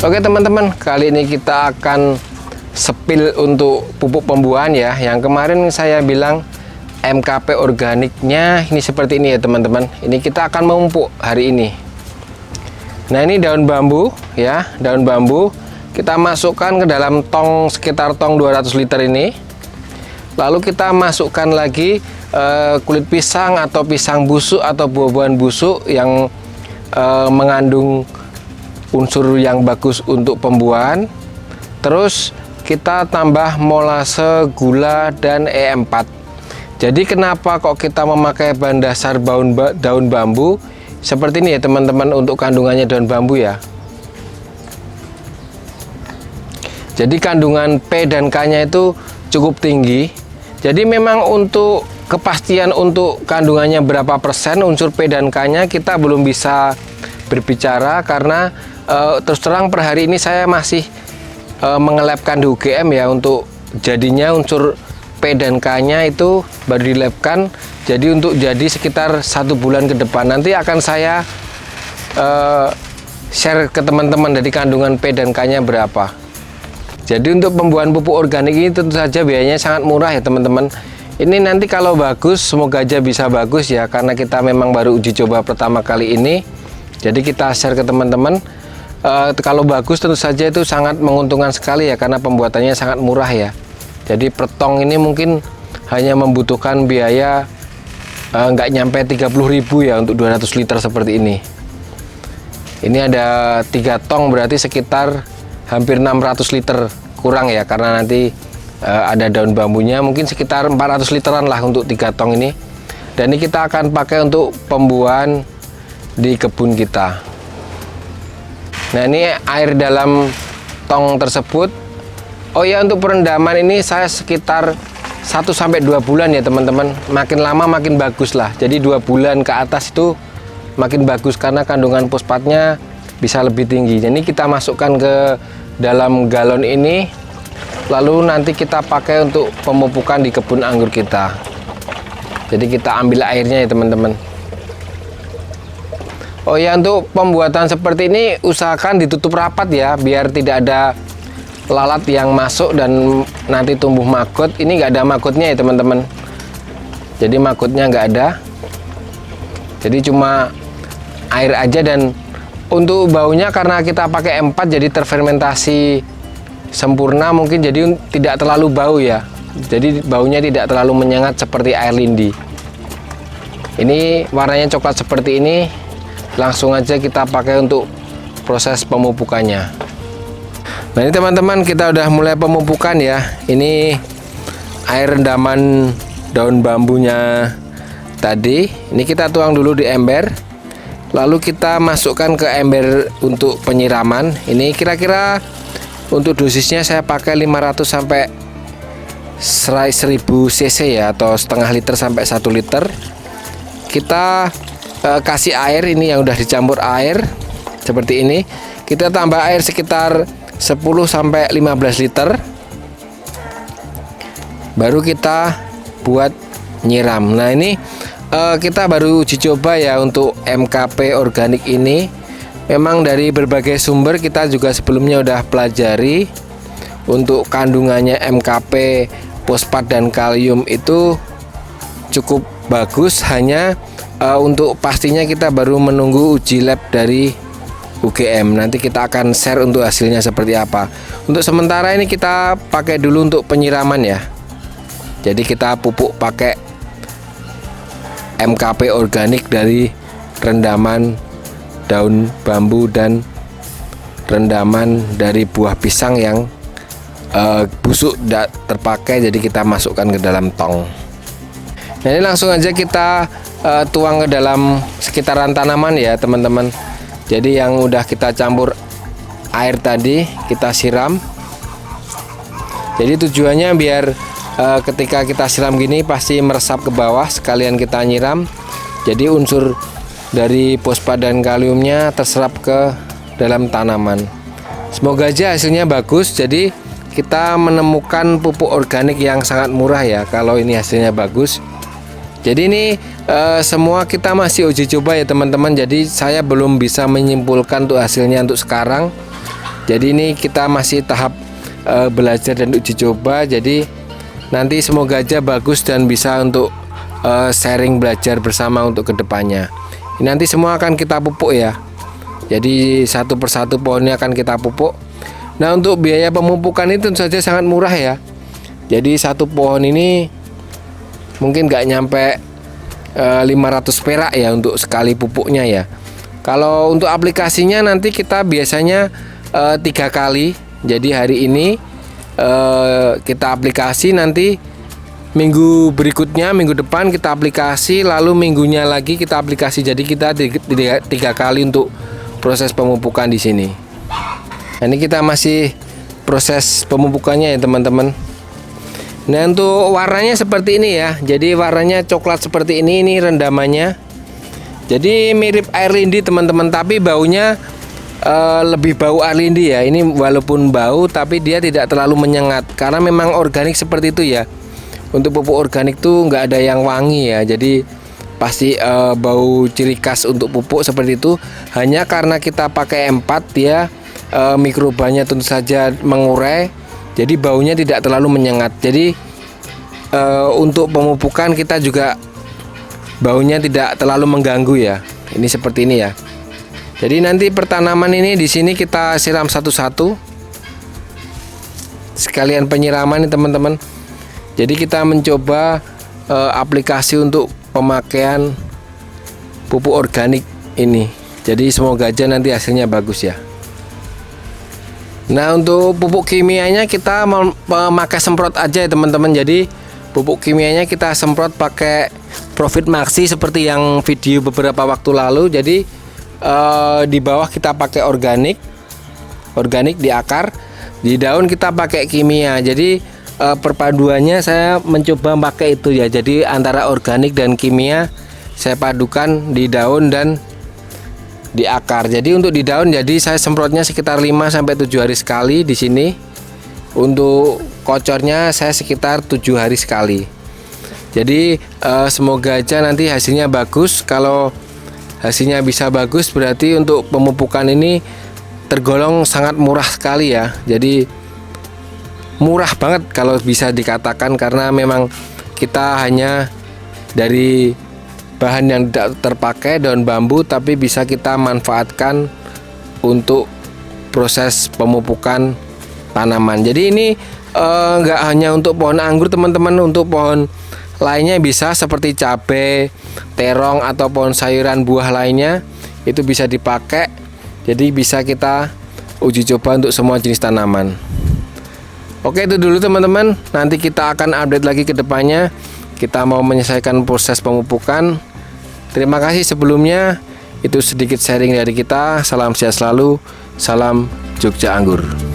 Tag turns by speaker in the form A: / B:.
A: Oke teman-teman, kali ini kita akan spill untuk pupuk pembuahan ya. Yang kemarin saya bilang MKP organiknya ini seperti ini ya teman-teman. Ini kita akan memupuk hari ini. Nah ini daun bambu ya, daun bambu kita masukkan ke dalam tong sekitar tong 200 liter ini. Lalu kita masukkan lagi kulit pisang atau pisang busuk atau buah-buahan busuk yang mengandung unsur yang bagus untuk pembuahan. Terus kita tambah molase, gula, dan E4. Jadi kenapa kok kita memakai bahan dasar daun bambu seperti ini ya teman-teman, untuk kandungannya daun bambu ya. Jadi kandungan P dan K-nya itu cukup tinggi. Jadi memang untuk kepastian untuk kandungannya berapa persen unsur P dan K-nya kita belum bisa berbicara, karena terus terang per hari ini saya masih mengelabkan di UGM ya. Untuk jadinya unsur P dan K-nya itu baru dilabkan. Jadi untuk jadi sekitar 1 bulan ke depan nanti akan saya share ke teman-teman dari kandungan P dan K-nya berapa. Jadi untuk pembuahan pupuk organik ini tentu saja biayanya sangat murah ya teman-teman. Ini nanti kalau bagus, semoga aja bisa bagus ya, karena kita memang baru uji coba pertama kali ini. Jadi kita share ke teman-teman. Kalau bagus tentu saja itu sangat menguntungkan sekali ya, karena pembuatannya sangat murah ya. Jadi per tong ini mungkin hanya membutuhkan biaya nggak nyampe 30.000 ya untuk 200 liter seperti ini. Ini ada 3 tong, berarti sekitar hampir 600 liter kurang ya, karena nanti ada daun bambunya, mungkin sekitar 400 literan lah untuk 3 tong ini. Dan ini kita akan pakai untuk pembuahan di kebun kita. Nah ini air dalam tong tersebut. Oh ya, untuk perendaman ini saya sekitar 1-2 bulan ya teman-teman. Makin lama makin bagus lah. Jadi 2 bulan ke atas itu makin bagus, karena kandungan fosfatnya bisa lebih tinggi. Jadi kita masukkan ke dalam galon ini, lalu nanti kita pakai untuk pemupukan di kebun anggur kita. Jadi kita ambil airnya ya teman-teman. Oh ya, untuk pembuatan seperti ini usahakan ditutup rapat ya, biar tidak ada lalat yang masuk dan nanti tumbuh maggot. Ini nggak ada maggotnya ya teman-teman. Jadi maggotnya nggak ada. Jadi cuma air aja. Dan untuk baunya karena kita pakai E4 jadi terfermentasi sempurna, mungkin jadi tidak terlalu bau ya. Jadi baunya tidak terlalu menyengat seperti air lindi. Ini warnanya coklat seperti ini. Langsung aja kita pakai untuk proses pemupukannya. Nah ini teman-teman, kita udah mulai pemupukan ya. Ini air rendaman daun bambunya tadi. Ini kita tuang dulu di ember. Lalu kita masukkan ke ember untuk penyiraman. Ini kira-kira untuk dosisnya saya pakai 500 sampai 1000 cc ya, atau setengah liter sampai 1 liter. Kita kasih air ini yang udah dicampur air seperti ini. Kita tambah air sekitar 10 sampai 15 liter. Baru kita buat nyiram. Nah ini kita baru uji coba ya untuk MKP organik ini. Memang dari berbagai sumber kita juga sebelumnya udah pelajari untuk kandungannya MKP, fosfat dan kalium itu cukup bagus. Hanya untuk pastinya kita baru menunggu uji lab dari UGM. Nanti kita akan share untuk hasilnya seperti apa. Untuk sementara ini kita pakai dulu untuk penyiraman ya. Jadi kita pupuk pakai MKP organik dari rendaman daun bambu dan rendaman dari buah pisang yang busuk tidak terpakai. Jadi kita masukkan ke dalam tong. Nah ini langsung aja kita tuang ke dalam sekitaran tanaman ya teman-teman. Jadi yang udah kita campur air tadi kita siram. Jadi tujuannya biar ketika kita siram gini pasti meresap ke bawah sekalian kita nyiram. Jadi unsur dari fosfat dan kaliumnya terserap ke dalam tanaman. Semoga aja hasilnya bagus. Jadi kita menemukan pupuk organik yang sangat murah ya kalau ini hasilnya bagus. Jadi ini semua kita masih uji coba ya teman-teman. Jadi saya belum bisa menyimpulkan untuk hasilnya untuk sekarang. Jadi ini kita masih tahap belajar dan uji coba. Jadi nanti semoga aja bagus dan bisa untuk sharing belajar bersama untuk kedepannya. Ini nanti semua akan kita pupuk ya. Jadi satu persatu pohonnya akan kita pupuk. Nah, untuk biaya pemupukan itu tentu saja sangat murah ya. Jadi satu pohon ini mungkin nggak nyampe 500 perak ya untuk sekali pupuknya ya. Kalau untuk aplikasinya nanti kita biasanya 3 kali. Jadi hari ini kita aplikasi, nanti minggu berikutnya, minggu depan kita aplikasi, lalu minggunya lagi kita aplikasi. Jadi kita 3 kali untuk proses pemupukan di sini. Nah, ini kita masih proses pemupukannya ya teman-teman. Nah, untuk warnanya seperti ini ya. Jadi warnanya coklat seperti ini rendamannya. Jadi mirip air lindi teman-teman, tapi baunya lebih bau air lindi ya. Ini walaupun bau tapi dia tidak terlalu menyengat karena memang organik seperti itu ya. Untuk pupuk organik tuh nggak ada yang wangi ya. Jadi pasti bau ciri khas untuk pupuk seperti itu. Hanya karena kita pakai M4 dia mikrobanya tentu saja mengurai. Jadi baunya tidak terlalu menyengat. Jadi untuk pemupukan kita juga baunya tidak terlalu mengganggu ya. Ini seperti ini ya. Jadi nanti pertanaman ini di sini kita siram satu-satu. Sekalian penyiraman nih teman-teman. Jadi kita mencoba aplikasi untuk pemakaian pupuk organik ini. Jadi semoga aja nanti hasilnya bagus ya. Nah, untuk pupuk kimianya kita memakai semprot aja ya teman-teman. Jadi pupuk kimianya kita semprot pakai Profit Maxi seperti yang video beberapa waktu lalu. Jadi di bawah kita pakai organik di akar, di daun kita pakai kimia. Jadi perpaduannya saya mencoba pakai itu ya. Jadi antara organik dan kimia saya padukan di daun dan di akar. Jadi untuk di daun jadi saya semprotnya sekitar 5 sampai 7 hari sekali di sini. Untuk kocornya saya sekitar 7 hari sekali. Jadi semoga aja nanti hasilnya bagus. Kalau hasilnya bisa bagus berarti untuk pemupukan ini tergolong sangat murah sekali ya. Jadi murah banget kalau bisa dikatakan, karena memang kita hanya dari bahan yang tidak terpakai, daun bambu, tapi bisa kita manfaatkan untuk proses pemupukan tanaman. Jadi ini nggak hanya untuk pohon anggur teman-teman, untuk pohon lainnya bisa seperti cabai, terong atau pohon sayuran buah lainnya itu bisa dipakai. Jadi bisa kita uji coba untuk semua jenis tanaman. Oke, itu dulu teman-teman. Nanti kita akan update lagi ke depannya. Kita mau menyelesaikan proses pemupukan. Terima kasih sebelumnya. Itu sedikit sharing dari kita. Salam sehat selalu. Salam Jogja Anggur.